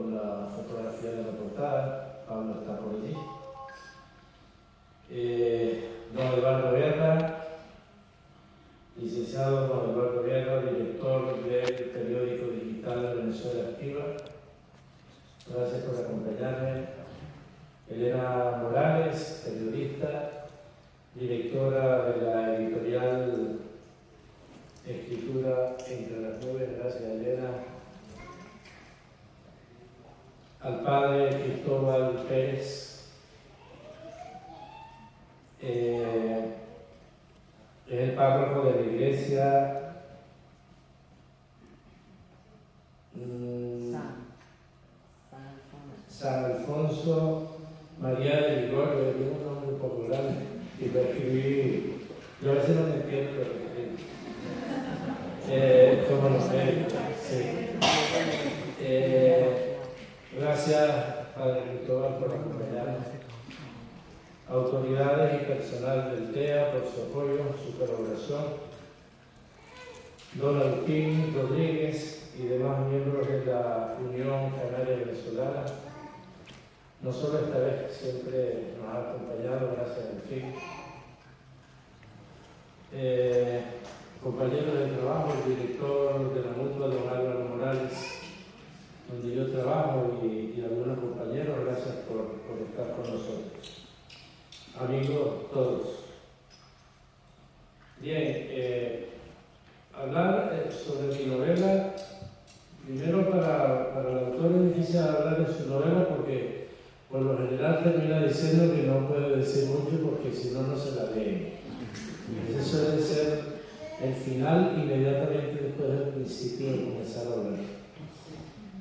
con la fotografía de la portada. Pablo está por allí. Don Eduardo Guerra, licenciado don Eduardo Guerra, director del periódico digital Venezuela Activa. Gracias por acompañarme. Elena Morales, periodista, directora de la editorial Escritura entre las nubes. Gracias, Elena. Al padre Cristóbal Pérez, es el párroco de la iglesia San Alfonso María de Ligorio. Tiene un nombre un poco grande y lo escribí, yo a veces no me entiendo lo que escribí. ¿Cómo no sé? Sí. Gracias, Padre Cristóbal, por acompañarnos. Autoridades y personal del TEA por su apoyo, su colaboración. Don Agustín Rodríguez y demás miembros de la Unión Canaria Venezolana. No solo esta vez, siempre nos ha acompañado, gracias a Agustín. Compañero de trabajo, el director de la Mutua, don Álvaro Morales, donde yo trabajo, y algunos compañeros, gracias por estar con nosotros. Amigos todos. Bien, hablar sobre mi novela, primero para el autor es difícil hablar de su novela porque por lo general termina diciendo que no puede decir mucho porque si no, no se la leen. Ese suele ser el final inmediatamente después del principio de comenzar a hablar.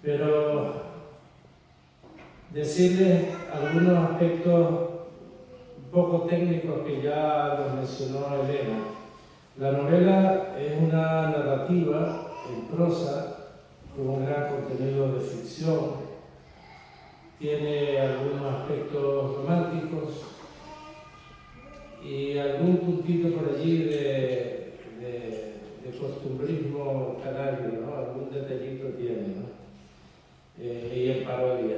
Pero decirles algunos aspectos un poco técnicos que ya los mencionó Elena. La novela es una narrativa en prosa con un gran contenido de ficción. Tiene algunos aspectos románticos y algún puntito por allí de costumbrismo canario, ¿no? Algún detallito tiene, ¿no? Y en parodia.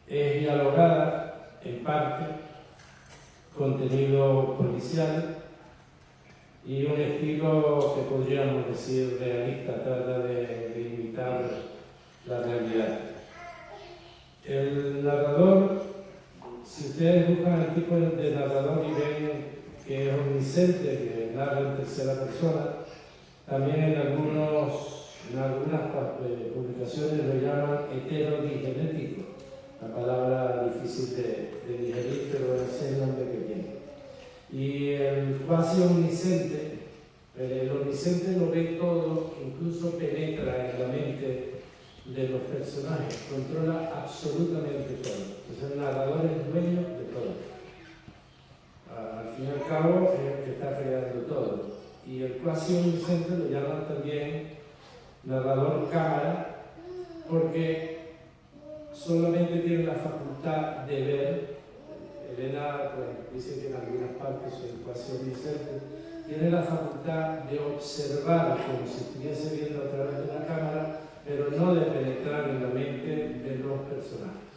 Es dialogada en parte, contenido policial y un estilo que podríamos decir realista, trata de imitar la realidad. El narrador, si ustedes buscan el tipo de narrador y ven que es omnisciente, que narra en tercera persona, también en algunas publicaciones lo llaman heterodigenético, la palabra difícil de digerir, pero ese es el nombre que tiene. Y el cuasi omnisciente, el omnisciente lo ve todo, incluso penetra en la mente de los personajes, controla absolutamente todo. Entonces el narrador es dueño de todo. Al fin y al cabo es el que está creando todo. Y el cuasi omnisciente lo llaman también narrador cámara, porque solamente tiene la facultad de ver. Elena pues, dice que en algunas partes soy cuasi omnisciente, tiene la facultad de observar como si estuviese viendo a través de la cámara, pero no de penetrar en la mente de los personajes,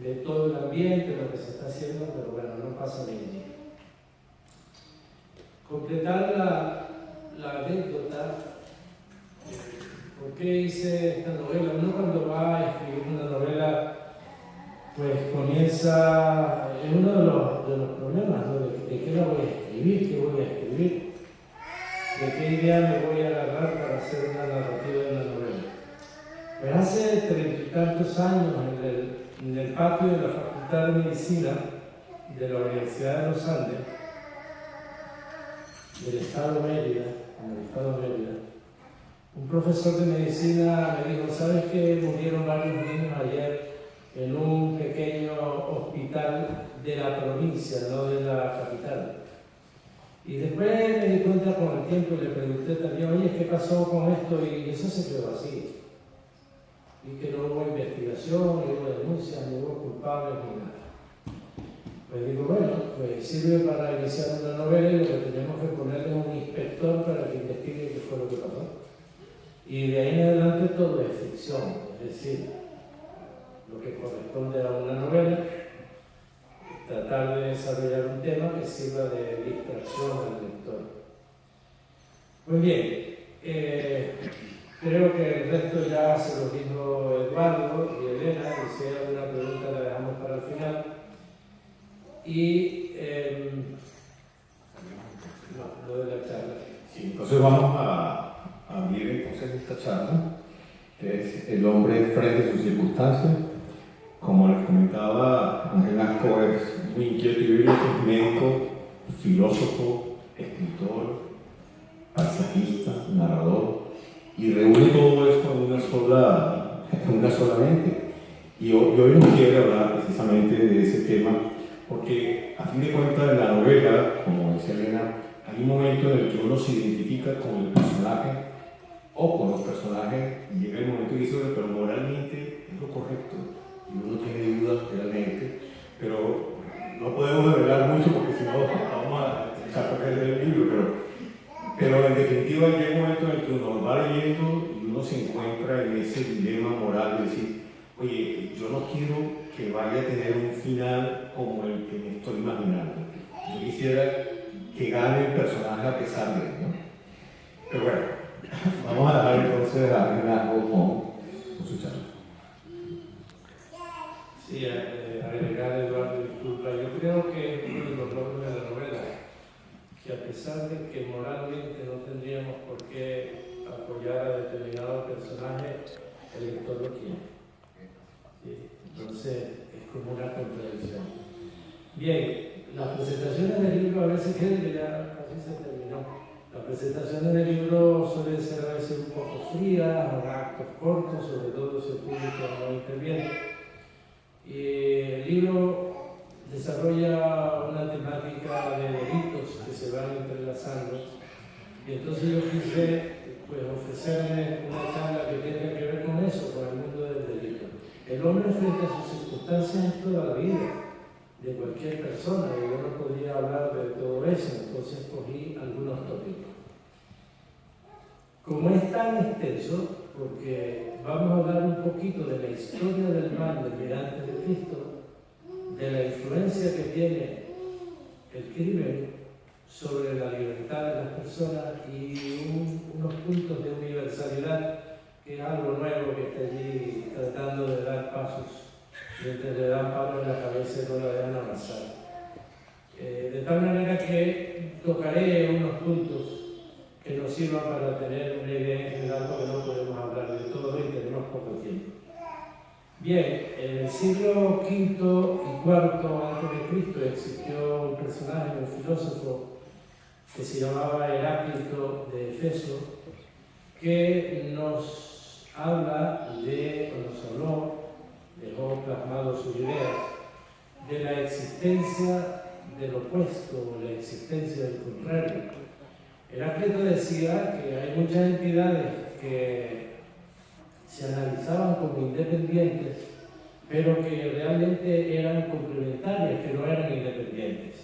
de todo el ambiente, lo que se está haciendo, pero bueno, no pasa de allí. Completar la anécdota. ¿Por qué hice esta novela? Uno cuando va a escribir una novela, pues comienza, es uno de los problemas, ¿no? ¿De qué la voy a escribir? ¿Qué voy a escribir? ¿De qué idea me voy a agarrar para hacer una narrativa de una novela? Pues hace 30 y tantos años, en el patio de la Facultad de Medicina de la Universidad de los Andes, del Estado de Mérida, en el Estado de Mérida, un profesor de medicina me dijo: ¿sabes que murieron varios niños ayer en un pequeño hospital de la provincia, no de la capital? Y después me di cuenta con el tiempo y le pregunté también: oye, ¿qué pasó con esto? Y eso se quedó así. Y que no hubo investigación, ni hubo denuncia, ni hubo culpables, ni nada. Pues digo, bueno, pues sirve para iniciar una novela y lo que tenemos que ponerle es un inspector para que investigue qué fue lo que pasó. Y Y de ahí en adelante todo es ficción, es decir, lo que corresponde a una novela, tratar de desarrollar un tema que sirva de distracción al lector. Muy bien, creo que el resto ya se lo dijo Eduardo y Elena, y si hay alguna pregunta la dejamos para el final. Y lo de la charla. Sí, entonces vamos a abrir entonces esta charla, que es el hombre frente a sus circunstancias. Como les comentaba, Ángel Nasco es muy inquieto y vive, es médico, filósofo, escritor, paisajista, narrador, y reúne todo esto en una sola mente. Y hoy nos quiere hablar precisamente de ese tema, porque a fin de cuentas en la novela, como decía Elena, hay un momento en el que uno se identifica con el personaje o con los personajes, y llega el momento y dice, pero moralmente es lo correcto, y uno tiene dudas realmente, pero no podemos revelar mucho porque si no vamos a echar a perder el libro, pero en definitiva llega un momento en el que uno va leyendo y uno se encuentra en ese dilema moral de decir, oye, yo no quiero que vaya a tener un final como el que me estoy imaginando. Yo quisiera que gane el personaje a pesar de él, ¿no? Pero bueno, vamos a dejar entonces a Ángel Nasco con su charla. Sí, agregar, Eduardo, disculpa. Yo creo que uno de los logros de la novela, que a pesar de que moralmente no tendríamos por qué apoyar a determinado personaje, el lector lo quiere. ¿Sí? Entonces, es como una contradicción. Bien, las presentaciones del libro a veces creen que ya casi se terminó. Las presentaciones del libro suelen ser a veces un poco frías, actos cortos, sobre todo si el público no interviene. El libro desarrolla una temática de delitos que se van entrelazando, y entonces yo quise ofrecerle una charla que tenga que ver con eso, con el mundo del delito. El hombre frente a sus circunstancias es toda la vida de cualquier persona, y yo no podría hablar de todo eso, entonces cogí algunos tópicos. Como es tan extenso, porque vamos a hablar un poquito de la historia del mal desde antes de Cristo, de la influencia que tiene el crimen sobre la libertad de las personas y unos puntos de universalidad, que es algo nuevo que está allí tratando de dar pasos, mientras le dan palos en la cabeza y no la dejan avanzar. De tal manera que tocaré unos puntos que nos sirvan para tener una idea en general, porque no podemos hablar de todo y tenemos poco tiempo. Bien, en el siglo V y IV antes de Cristo existió un personaje, un filósofo, que se llamaba Heráclito de Éfeso, que nos habla de, o nos habló, dejó plasmado sus ideas, de la existencia del opuesto, la existencia del contrario. Heráclito decía que hay muchas entidades que se analizaban como independientes, pero que realmente eran complementarias, que no eran independientes.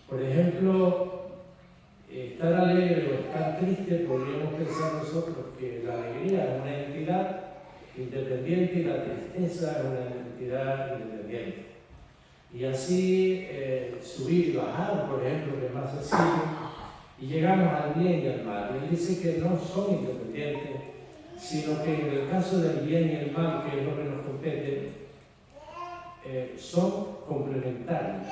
Por ejemplo, estar alegre o estar triste, podríamos pensar nosotros que la alegría es una entidad independiente y la tristeza es una entidad independiente. Y así subir y bajar, por ejemplo, que es más sencillo, y llegamos al bien y al mal. Y él dice que no son independientes, sino que en el caso del bien y el mal, que es lo que nos compete, son complementarios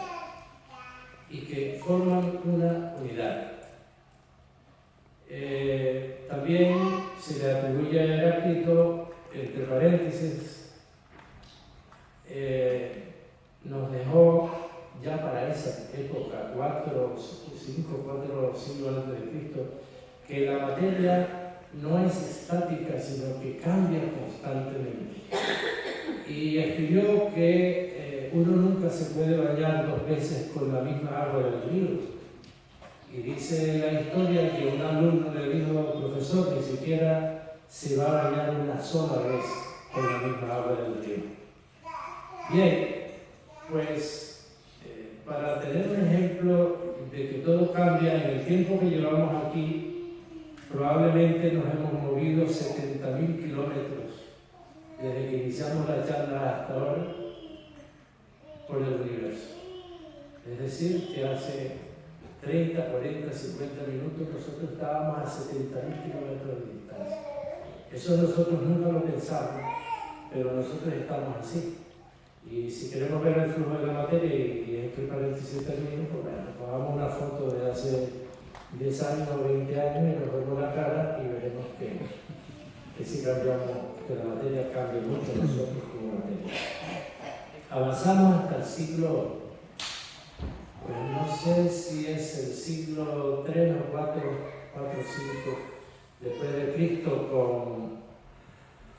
y que forman una unidad. También se le atribuye a Heráclito, entre paréntesis, nos dejó ya para esa época, 4 siglos antes de Cristo, que la materia no es estática, sino que cambia constantemente. Y escribió que uno nunca se puede bañar 2 veces con la misma agua del río. Y dice la historia que un alumno le dijo al profesor ni siquiera se va a bañar una sola vez con la misma agua del río. Bien, pues para tener un ejemplo de que todo cambia, en el tiempo que llevamos aquí, probablemente nos hemos movido 70.000 50.000 kilómetros desde que iniciamos la charla hasta ahora por el universo. Es decir, que hace 30, 40, 50 minutos nosotros estábamos a 70.000 kilómetros de distancia. Eso nosotros nunca lo pensamos, pero nosotros estamos así. Y si queremos ver el flujo de la materia, y este paréntesis termino, pues bueno, pongamos una foto de hace 10 años o 20 años y nos vemos la cara y veremos que si cambiamos, que la materia cambia mucho nosotros como materia. Avanzamos hasta el siglo, pues no sé si es el siglo 3 o 4 o 5 después de Cristo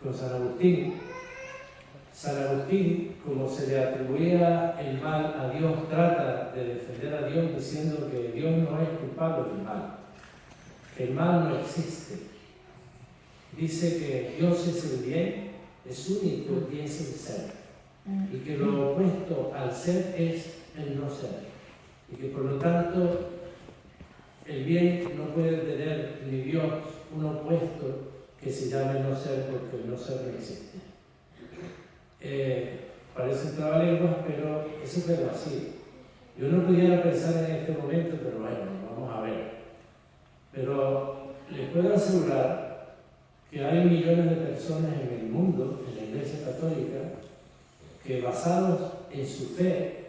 con San Agustín. San Agustín, como se le atribuía el mal a Dios, trata de defender a Dios diciendo que Dios no es culpable del mal, que el mal no existe. Dice que Dios es el bien, es único y es el ser, y que lo opuesto al ser es el no ser, y que por lo tanto el bien no puede tener ni Dios un opuesto que se llame no ser, porque el no ser no existe. Parece trabalenguas, pero eso es verdad, así. Yo no pudiera pensar en este momento, pero bueno, vamos a ver. Pero les puedo asegurar que hay millones de personas en el mundo, en la Iglesia Católica, que basados en su fe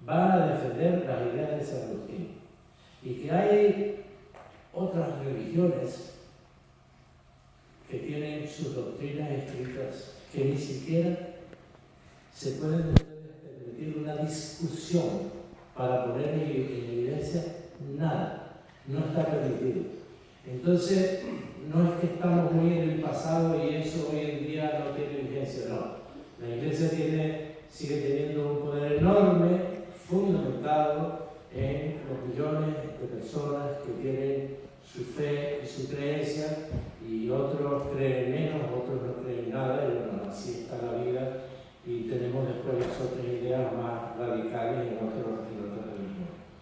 van a defender las ideas de San Agustín. Y que hay otras religiones que tienen sus doctrinas escritas que ni siquiera se pueden permitir una discusión para poner en evidencia nada, no está permitido. Entonces, no es que estamos muy en el pasado y eso hoy en día no tiene vigencia, no. La Iglesia sigue teniendo un poder enorme, fundamentado en los millones de personas que tienen su fe y su creencia, y otros creen menos, otros no creen nada, y bueno, así está la vida. Y tenemos después las otras ideas más radicales en otros